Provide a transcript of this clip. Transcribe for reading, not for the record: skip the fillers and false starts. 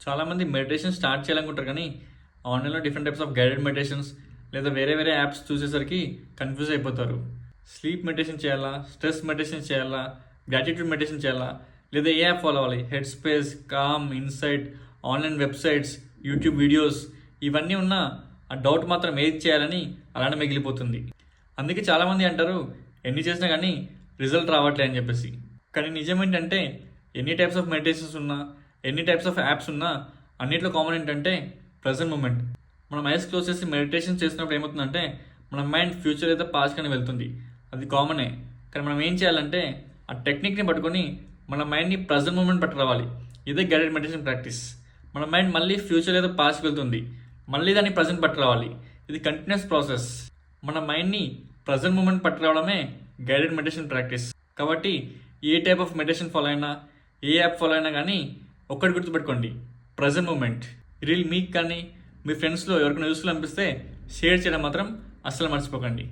చాలామంది meditation start చేయాలనుకుంటారు కానీ ఆన్లైన్లో different types of guided meditations లేదా వేరే వేరే యాప్స్ చూసేసరికి కన్ఫ్యూజ్ అయిపోతారు. స్లీప్ మెడిటేషన్ చేయాలా, స్ట్రెస్ మెడిటేషన్ చేయాలా, గ్రాటిట్యూడ్ మెడిటేషన్ చేయాలా, లేదా ఏ యాప్ ఫాలో అవ్వాలి, Headspace, Calm, Insight, online websites, YouTube videos ఇవన్నీ ఉన్నా ఆ డౌట్ మాత్రం ఏది చేయాలని అలానే మిగిలిపోతుంది. అందుకే చాలామంది అంటారు ఎన్ని చేసినా కానీ రిజల్ట్ రావట్లే అని చెప్పేసి. కానీ నిజం ఏంటంటే ఎన్ని టైప్స్ ఆఫ్ మెడిటేషన్స్ ఉన్నా, ఎన్ని టైప్స్ ఆఫ్ యాప్స్ ఉన్నా అన్నింటిలో కామన్ ఏంటంటే ప్రజెంట్ మూమెంట్. మనం ఐస్ క్లోజ్ చేసి మెడిటేషన్ చేసినప్పుడు ఏమవుతుందంటే మన మైండ్ ఫ్యూచర్ అయితే పాస్ట్ కానీ వెళ్తుంది, అది కామనే. కానీ మనం ఏం చేయాలంటే ఆ టెక్నిక్ని పట్టుకొని మన మైండ్ని ప్రజెంట్ మూమెంట్ పట్టుకురావాలి. ఇదే గైడెడ్ మెడిటేషన్ ప్రాక్టీస్. మన మైండ్ మళ్ళీ ఫ్యూచర్ అయితే పాస్ట్కి వెళ్తుంది, మళ్ళీ దాన్ని ప్రజెంట్ పట్టుకురావాలి. ఇది కంటిన్యూస్ ప్రాసెస్. మన మైండ్ని ప్రజెంట్ మూమెంట్ పట్టుకురావడమే గైడెడ్ మెడిటేషన్ ప్రాక్టీస్. కాబట్టి ఏ టైప్ ఆఫ్ మెడిటేషన్ ఫాలో అయినా, ఏ యాప్ ఫాలో అయినా కానీ ఒక్కటి గుర్తుపెట్టుకోండి, ప్రజెంట్ మూమెంట్. రీల్ మీకు కానీ మీ ఫ్రెండ్స్లో ఎవరికైనా యూస్ఫుల్ అనిపిస్తే షేర్ చేయడం మాత్రం అస్సలు మర్చిపోకండి.